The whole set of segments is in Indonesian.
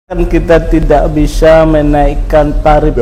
Kan kita tidak bisa menaikkan tarif.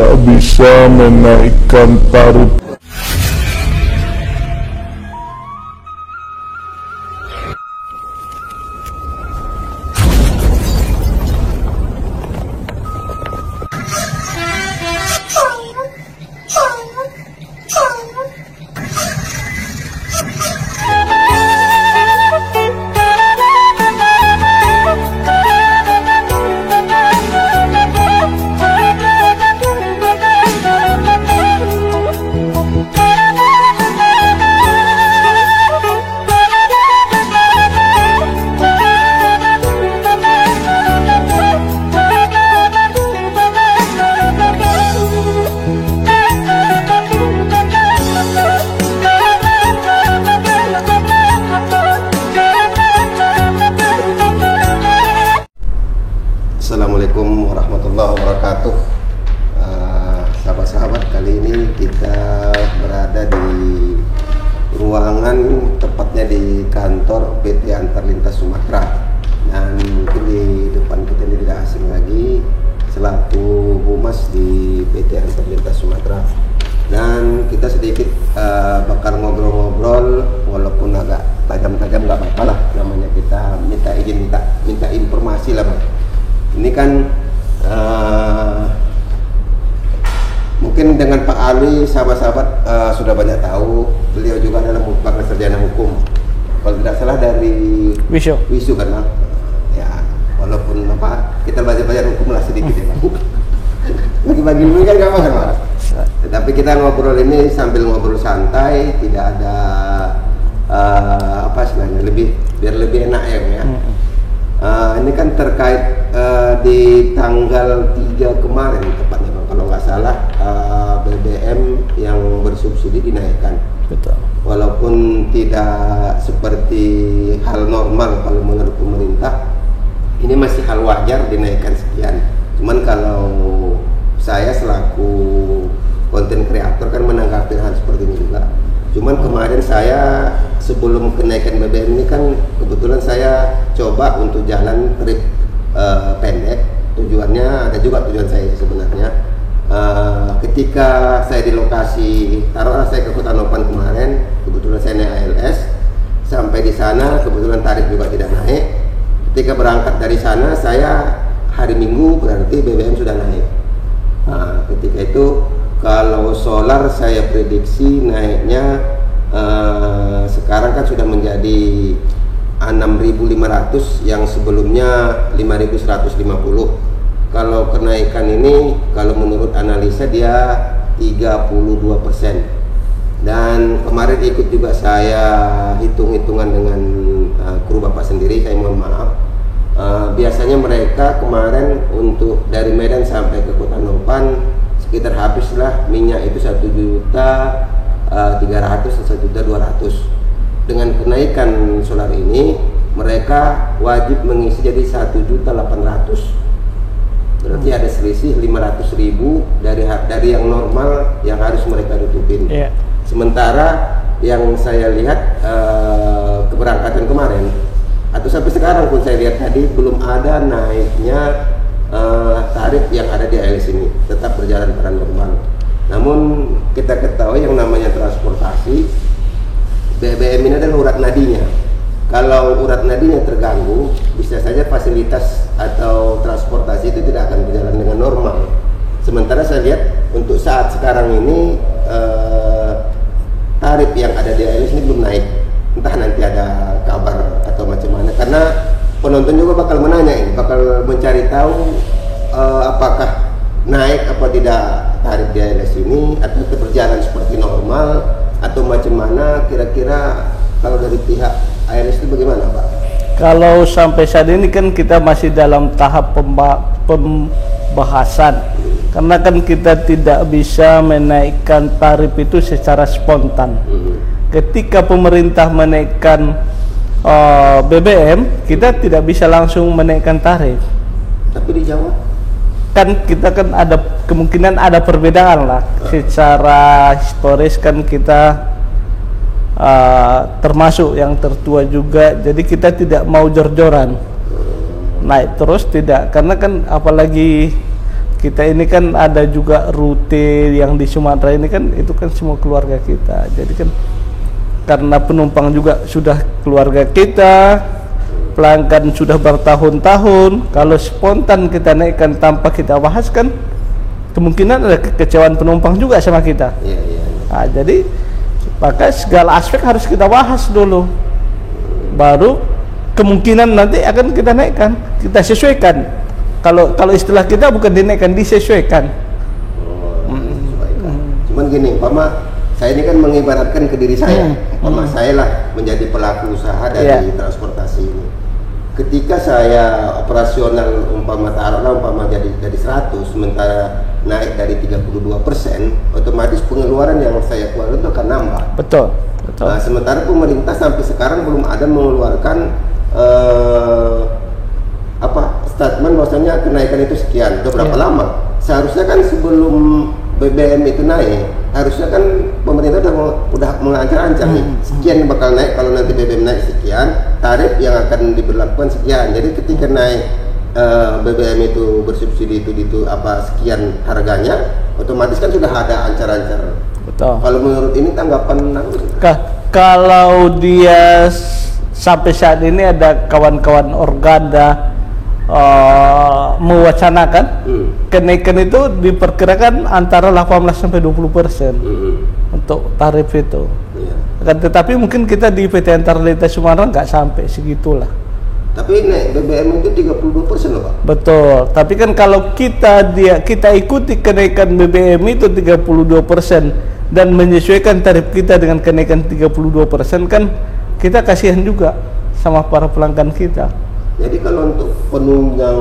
Assalamualaikum warahmatullahi wabarakatuh. Sahabat-sahabat, kali ini kita berada di ruangan, tepatnya di kantor PT Antar Lintas Sumatera. Dan mungkin di depan kita ini tidak asing lagi, selaku humas di PT Antar Lintas Sumatera. Dan kita sedikit bakal ngobrol-ngobrol, walaupun agak tajam-tajam nggak apa-apa lah, namanya kita minta izin, minta informasi lah, Bang. Ini kan mungkin dengan Pak Ali, sahabat-sahabat sudah banyak tahu. Beliau juga adalah merupakan sarjana hukum, kalau tidak salah dari Wisu kan, Bang? Ya, walaupun apa, kita belajar hukum lah sedikit ya, Bang. Bagi-bagi dulu kan gak apa kan, Bang? Tetapi kita ngobrol ini sambil ngobrol santai, tidak ada apa sebenarnya, biar lebih enak ya, Bang, ya. Ini kan terkait di tanggal 3 kemarin tepatnya, Bang, kalau nggak salah, BBM yang bersubsidi dinaikkan. Betul. Walaupun tidak seperti hal normal kalau menurut pemerintah, ini masih hal wajar dinaikkan sekian. Cuman kalau saya selaku konten kreator kan menanggapi hal seperti ini juga. Cuman kemarin saya sebelum kenaikan BBM ini kan kebetulan saya coba untuk jalan trip pendek. Tujuannya ada juga tujuan saya sebenarnya. Ketika saya di lokasi, taruhlah saya ke Kota Nopan kemarin, kebetulan saya naik ALS. Sampai di sana kebetulan tarif juga tidak naik. Ketika berangkat dari sana, saya hari Minggu berarti BBM sudah naik. Ketika itu kalau solar saya prediksi naiknya sekarang kan sudah menjadi 6.500 yang sebelumnya 5.150. Kalau kenaikan ini kalau menurut analisa dia 32%. Dan kemarin ikut juga saya hitung-hitungan dengan kru Bapak sendiri, saya mohon maaf. Biasanya mereka kemarin untuk dari Medan sampai ke Kota Nopan sekitar habislah minyak itu 1.300.000 atau 1.200.000. Dengan kenaikan solar ini mereka wajib mengisi jadi 1.800.000. Berarti ada selisih 500.000 dari yang normal yang harus mereka tutupin. Sementara yang saya lihat keberangkatan kemarin atau sampai sekarang pun saya lihat tadi belum ada naiknya tarif yang ada di ALS ini, tetap berjalan pada normal. Namun kita ketahui yang namanya transportasi, BBM ini adalah urat nadinya. Kalau urat nadinya terganggu, bisa saja fasilitas atau transportasi itu tidak akan berjalan dengan normal. Sementara saya lihat untuk saat sekarang ini tarif yang ada di ALS ini belum naik. Entah nanti ada kabar atau macam mana, karena penonton juga bakal menanya ini, bakal mencari tahu apakah naik apa tidak tarif di ALS ini, atau tetap berjalan seperti normal, atau macam mana. Kira-kira kalau dari pihak ALS itu bagaimana, Pak? Kalau sampai saat ini kan kita masih dalam tahap pembahasan, karena kan kita tidak bisa menaikkan tarif itu secara spontan. Ketika pemerintah menaikkan BBM, kita tidak bisa langsung menaikkan tarif. Tapi di Jawa kan kita kan ada kemungkinan ada perbedaan lah. Secara historis kan kita termasuk yang tertua juga, jadi kita tidak mau jor-joran. naik terus tidak, karena kan apalagi kita ini kan ada juga rute yang di Sumatera ini kan, itu kan semua keluarga kita. Jadi kan karena penumpang juga sudah keluarga kita, pelanggan sudah bertahun-tahun, kalau spontan kita naikkan tanpa kita bahas kan kemungkinan ada kekecewaan penumpang juga sama kita. Nah, jadi maka segala aspek harus kita bahas dulu, baru kemungkinan nanti akan kita naikkan, kita sesuaikan. Kalau istilah kita bukan dinaikkan, disesuaikan. Cuman gini, saya ini kan mengibaratkan ke diri saya. Saya lah menjadi pelaku usaha dari transportasi ini. Ketika saya operasional umpama jadi 100, sementara naik dari 32%, otomatis pengeluaran yang saya keluarkan itu akan nambah. Betul. Nah, sementara pemerintah sampai sekarang belum ada mengeluarkan statement bahwasanya kenaikan itu sekian. Udah berapa lama? Seharusnya kan sebelum BBM itu naik, harusnya kan pemerintah udah mengancam-ancam nih, sekian bakal naik, kalau nanti BBM naik sekian, tarif yang akan diberlakukan sekian. Jadi ketika naik BBM itu bersubsidi itu sekian harganya, otomatis kan sudah ada ancar-ancar. Betul. Kalau menurut ini tanggapan kalau dia sampai saat ini ada kawan-kawan Organda mewacanakan kenaikan itu diperkirakan antara 18 sampai 20% untuk tarif itu. Tetapi mungkin kita di PT Antar Lintas Sumatera nggak sampai segitulah. Tapi naik BBM itu 32% loh Pak. Betul. Tapi kan kalau kita ikuti kenaikan BBM itu 32% dan menyesuaikan tarif kita dengan kenaikan 32%, kan kita kasihan juga sama para pelanggan kita. Jadi kalau untuk penunjang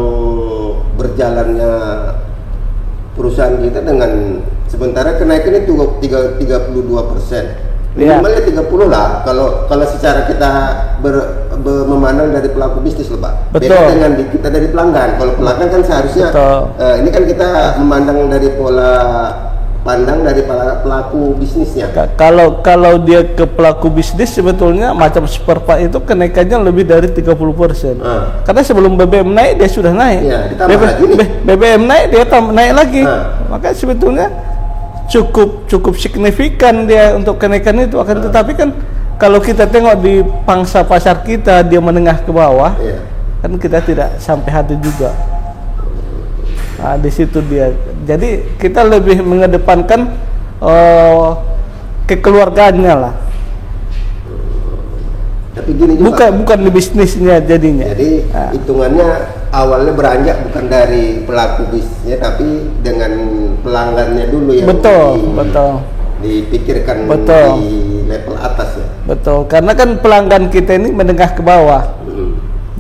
berjalannya perusahaan kita dengan sementara kenaikan itu 32%, minimalnya 30 lah. Kalau secara kita memandang dari pelaku bisnis loh Pak. Betul. Beda dengan kita dari pelanggan. Kalau pelanggan kan seharusnya ini kan kita memandang dari pola pandang dari pelaku bisnisnya. Kalau dia ke pelaku bisnis sebetulnya macam Superpak itu kenaikannya lebih dari 30%. Karena sebelum BBM naik dia sudah naik. BBM naik dia naik lagi. Maka sebetulnya cukup signifikan dia untuk kenaikan itu. Akan tetapi kan kalau kita tengok di pangsa pasar kita, dia menengah ke bawah, kan kita tidak sampai hati juga. Nah, di situ dia. Jadi kita lebih mengedepankan kekeluargaannya lah. Tapi gini juga. Bukan di bisnisnya jadinya. Jadi hitungannya awalnya beranjak bukan dari pelaku bisnisnya, tapi dengan pelanggannya dulu yang dipikirkan di level atas ya. Betul. Karena kan pelanggan kita ini menengah ke bawah.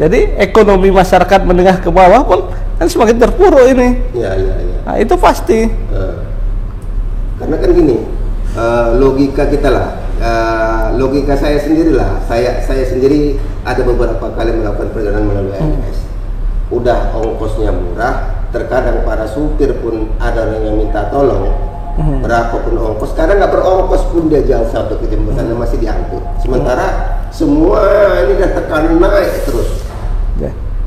Jadi ekonomi masyarakat menengah ke bawah pun kan semakin terpuruk ini. Nah, itu pasti. Karena kan gini, logika kita lah, logika saya sendiri lah. Saya sendiri ada beberapa kali melakukan perjalanan melalui ALS. Udah ongkosnya murah, terkadang para supir pun ada yang minta tolong. Berapapun ongkos, kadang nggak berongkos pun dia jauh sampai ke jembatannya masih diangkut. Sementara semua ini udah tekanan naik terus.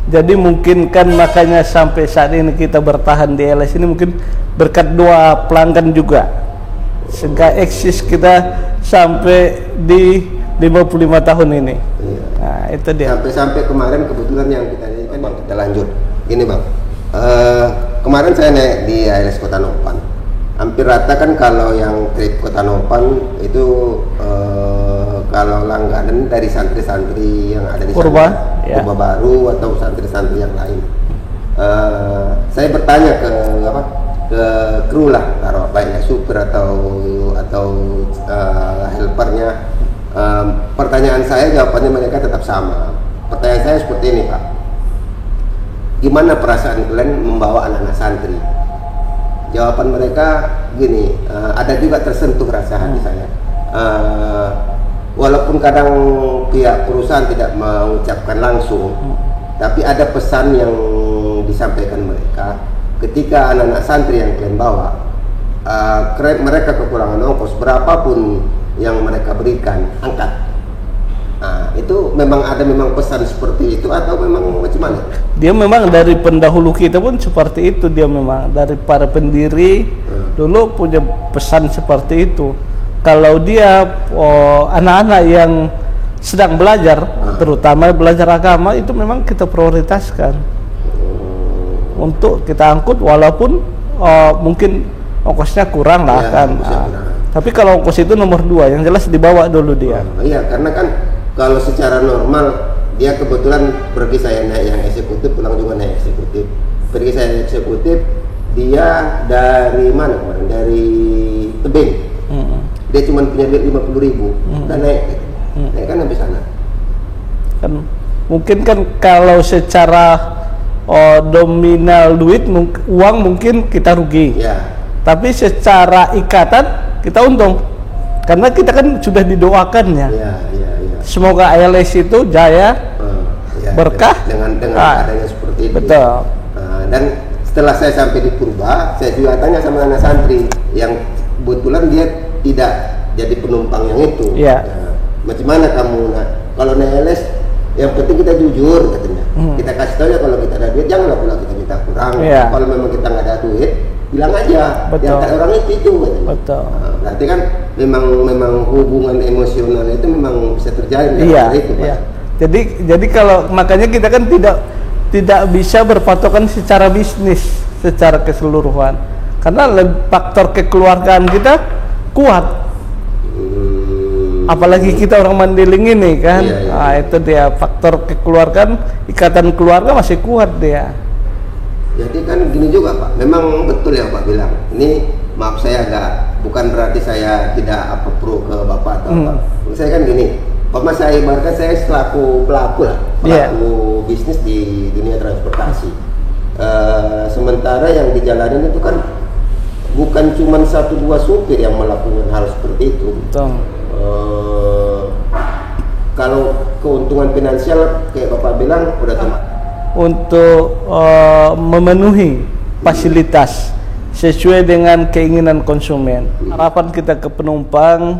Jadi mungkin kan makanya sampai saat ini kita bertahan di LS ini mungkin berkat doa pelanggan juga, sehingga eksis kita sampai di 55 tahun ini. Nah, itu dia. Sampai kemarin kebetulan yang kita kan Bang, kita lanjut. Ini Bang, kemarin saya naik di ALS Kota Nopan. Hampir rata kan kalau yang trip Kota Nopan itu kalau langganan dari santri-santri yang ada di Purba Baru atau santri-santri yang lain. Saya bertanya ke kru lah, taruh baiknya supir atau helpernya. Pertanyaan saya, jawabannya mereka tetap sama. Pertanyaan saya seperti ini Pak, gimana perasaan kalian membawa anak-anak santri? Jawaban mereka gini, ada juga tersentuh rasa hati saya. Walaupun kadang pihak perusahaan tidak mengucapkan langsung, tapi ada pesan yang disampaikan mereka. Ketika anak-anak santri yang kalian bawa, mereka kekurangan ongkos, berapapun yang mereka berikan, angkat. itu memang pesan seperti itu atau memang macam mana? Dia memang dari pendahulu kita pun seperti itu, dia memang dari para pendiri dulu punya pesan seperti itu. Kalau dia anak-anak yang sedang belajar, terutama belajar agama, itu memang kita prioritaskan untuk kita angkut, walaupun mungkin ongkosnya kurang lah kan. Tapi kalau ongkos itu nomor 2, yang jelas dibawa dulu dia. Iya, karena kan kalau secara normal dia kebetulan pergi saya naik yang eksekutif, pulang juga naik eksekutif. Pergi saya eksekutif, dia dari mana kemarin? Dari Tebing. Dia cuma punya duit 50.000 dan naik kan sampai sana. Kan mungkin kan kalau secara nominal duit uang mungkin kita rugi. Ya. Tapi secara ikatan kita untung. Karena kita kan sudah didoakannya. Ya. Semoga ALS itu jaya, berkah dengan adanya seperti itu. Betul. Dan setelah saya sampai di Purba, saya juga tanya sama anak santri yang kebetulan dia tidak jadi penumpang yang itu. Ya. Macam mana kamu? Nah, kalau ALS yang penting kita jujur katanya. Kita kasih tahu ya kalau kita ada duit, janganlah pula kita minta kurang. Ya. Kalau memang kita nggak ada duit, bilang aja. Betul. Yang tak orang itu katanya. Betul. Nah, berarti kan memang hubungan emosional itu memang bisa terjadi. Iya. Itu, Pak. Iya. Jadi kalau makanya kita kan tidak bisa berpatokan secara bisnis secara keseluruhan, karena faktor kekeluargaan kita kuat. Apalagi kita orang Mandiling ini kan. Iya. Itu dia faktor kekeluargaan, ikatan keluarga masih kuat dia. Jadi kan gini juga Pak, memang betul ya Pak bilang. Ini maaf saya bukan berarti saya tidak pro ke Bapak atau apa. Saya kan gini, Mas saya ibaratkan saya selaku pelaku bisnis di dunia transportasi. Sementara yang dijalanin itu kan bukan cuma 1-2 supir yang melakukan hal seperti itu. Betul. Kalau keuntungan finansial kayak Bapak bilang udah teman. Untuk memenuhi fasilitas sesuai dengan keinginan konsumen. Harapan kita ke penumpang